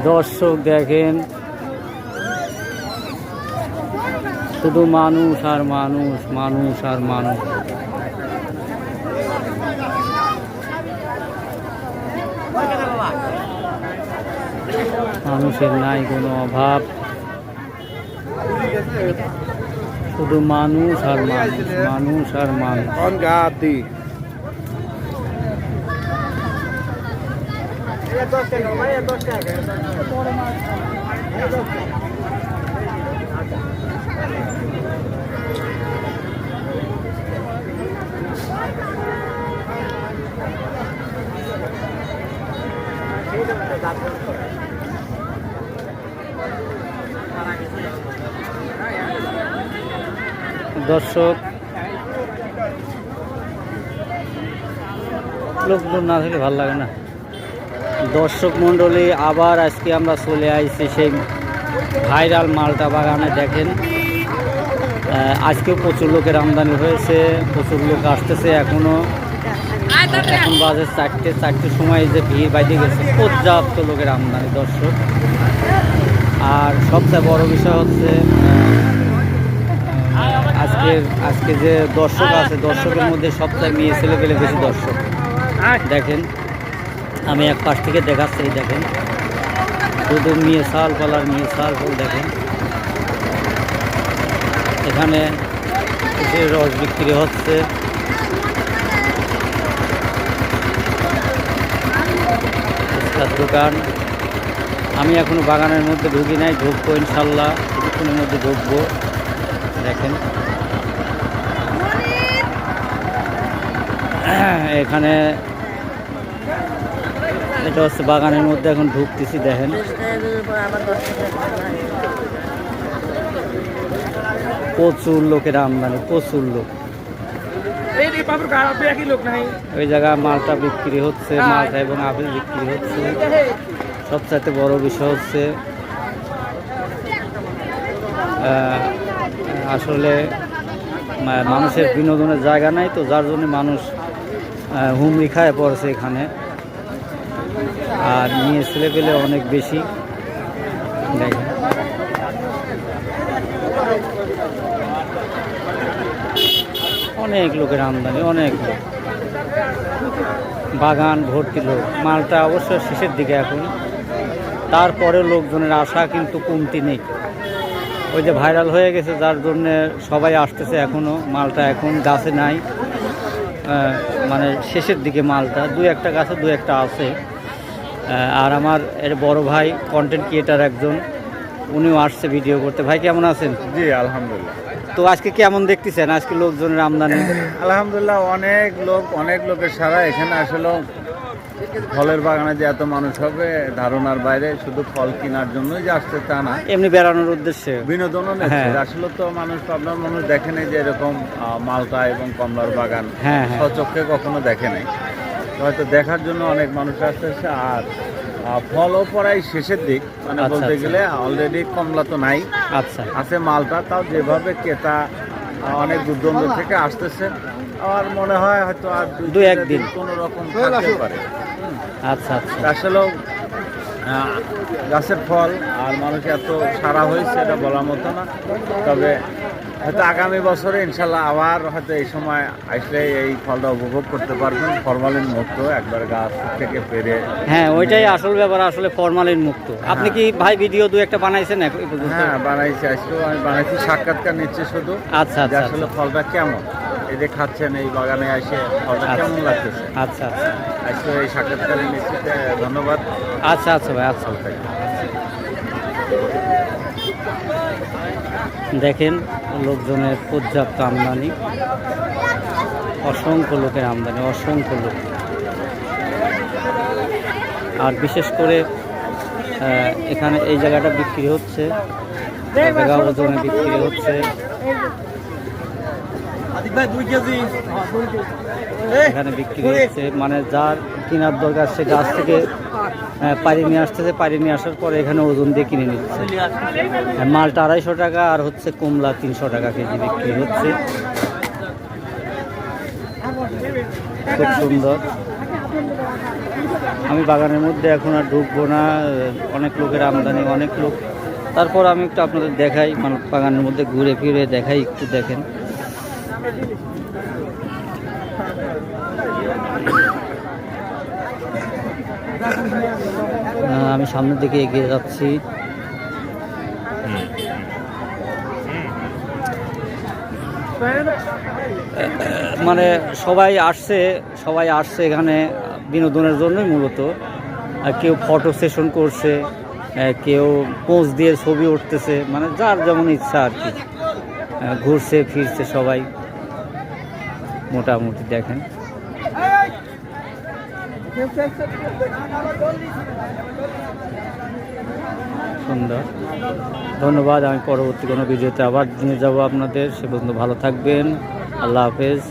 দর্শক দেখেন, শুধু মানুষ আর মানুষ, মানুষ আর মানুষ। মানুষের নাই কোনো অভাব, শুধু মানুষ আর মানুষ, মানুষ আর মানুষ। দর্শক, লোকজন না থাকলে ভালো লাগে না। দর্শক মণ্ডলী, আবার আজকে আমরা চলে আসছি সেই ভাইরাল মালটা বাগানে। দেখেন, আজকেও প্রচুর লোকের আমদানি হয়েছে, প্রচুর লোক আসতেছে। এখন বাজে চারটের সময় যে ভিড় বাইরে গেছে, পর্যাপ্ত লোকের আমদানি দর্শক। আর সবচেয়ে বড় বিষয় হচ্ছে আজকে যে দর্শক আছে, দর্শকের মধ্যে সবচেয়ে মেয়ে ছেলে পেলে বেশি দর্শক। দেখেন, আমি এক পাশ থেকে দেখাচ্ছি। দেখেন, শুধু মেয়ে শাল পালার মেয়ে শাল ফল। দেখেন, এখানে রস বিক্রি হচ্ছে। দোকান। আমি এখনো বাগানের মধ্যে ঢুকি নাই, ঢুকবো ইনশাল্লাহ, কিছুক্ষণের মধ্যে ঢুকবো। দেখেন, এখানে এটা হচ্ছে বাগানের মধ্যে, এখন ঢুকতেছি। দেখেন, প্রচুর লোকের আমদানি, প্রচুর লোক। ওই জায়গায় মালটা বিক্রি হচ্ছে, মালটা এবং আপেল বিক্রি হচ্ছে। সবচাইতে বড় বিষয় হচ্ছে আসলে মানুষের বিনোদনের জায়গা নাই তো, যার জন্য মানুষ হুমড়ি খায় পড়ছে এখানে। আর মেয়ে ছেলে পেলে অনেক বেশি। দেখেন, অনেক লোকের আমদানি, অনেক লোক, বাগান ভর্তি লোক। মালটা অবশ্য শেষের দিকে এখন, তারপরে লোকজনের আশা কিন্তু কমতি নেই। ওই যে ভাইরাল হয়ে গেছে, যার জন্যে সবাই আসতেছে। এখনও মালটা এখন গাছে নাই, মানে শেষের দিকে মালটা। দু একটা গাছে দু একটা আছে। আর আমার এর বড় ভাই কন্টেন্ট ক্রিয়েটার একজন, উনিও আসছে ভিডিও করতে। ভাই কেমন আছেন? জি আলহামদুলিল্লাহ। তো আজকে কেমন দেখতেছেন আজকে লোকজনের আমদানি? আলহামদুলিল্লাহ, অনেক লোকের সারা। এখানে আসলে ফলের বাগানে যে এত মানুষ হবে ধারণার বাইরে। শুধু ফল কেনার জন্যই যে আসছে তা না, এমনি বেড়ানোর উদ্দেশ্যে, বিনোদনও নিচ্ছে। আসলে তো পাবনার মানুষ দেখে নাই যে এরকম মালটা এবং কমলার বাগান স্বচক্ষে কখনো দেখে নাই। হয়তো দেখার জন্য অনেক মানুষ আসতেছে। আর ফলও পড়াই শেষের দিক, মানে বলতে গেলে অলরেডি কমলা তো নাই, আচ্ছা আছে মালটা। তাও যেভাবে ক্রেতা অনেক দূর দূরান্ত থেকে আসতেছে, আমার মনে হয় হয়তো আর দু একদিন কোনো রকম থাকতে পারে। আচ্ছা আচ্ছা। আসলেও গাছের ফল আর মানুষ এত সারা হয়েছে এটা বলার মতো না। তবে হয়তো আগামী বছরে ইনশাল্লাহ আবার হয়তো এই সময় আসলে এই ফলটা উপভোগ করতে পারবেন। ফরমালিন মুক্ত, একবার গাছ থেকে পেরে। হ্যাঁ, ওইটাই আসল ব্যাপার, আসলে ফরমালিন মুক্ত। আপনি কি ভাই ভিডিও দু একটা বানাইছেন? হ্যাঁ বানাইছি, আজকেও আমি বানাইছি। সাক্ষাৎকার নিচ্ছে শুধু। আচ্ছা আচ্ছা। আসলে ফলটা কেমন, এই যে খাচ্ছেন এই বাগানে এসে ফলটা কেমন লাগতেছে? আচ্ছা আচ্ছা। আজকে এই সাক্ষাৎকার নিচ্ছি, ধন্যবাদ। আচ্ছা আচ্ছা ভাই, আচ্ছা। দেখেন, লোকজনের পর্যাপ্ত আমদানি, অসংখ্য লোকের আমদানি, অসংখ্য লোক। আর বিশেষ করে এখানে এই জায়গাটা বিক্রি হচ্ছে, জায়গা ওজনে বিক্রি হচ্ছে। এখানে বিক্রি হচ্ছে, মানে যার কেনার দরকার সে গাছ থেকে পাড়ি নিয়ে আসতেছে, পাড়ি নিয়ে আসার পরে এখানে ওজন দিয়ে কিনে নিচ্ছে। মালটা 250 টাকা, আর হচ্ছে কমলা 300 টাকা কেজি বিক্রি হচ্ছে। খুব সুন্দর। আমি বাগানের মধ্যে এখন আর ঢুকবো না, অনেক লোকের আমদানি, অনেক লোক। তারপর আমি একটু আপনাদের দেখাই, মানে বাগানের মধ্যে ঘুরে ফিরে দেখাই, একটু দেখেন। আমি সামনের দিকে এগিয়ে যাচ্ছি। মানে সবাই আসছে এখানে বিনোদনের জন্যই মূলত। আর কেউ ফটো সেশন করছে, কেউ পোজ দিয়ে ছবি উঠতেছে, মানে যার যেমন ইচ্ছা আর কি, ঘুরছে ফিরছে সবাই মোটামুটি। দেখেন সুন্দর। ধন্যবাদ। আমি পরবর্তী কোনো ভিডিওতে আবার নিয়ে যাব আপনাদের। সে পর্যন্ত ভালো থাকবেন। আল্লাহ হাফেজ।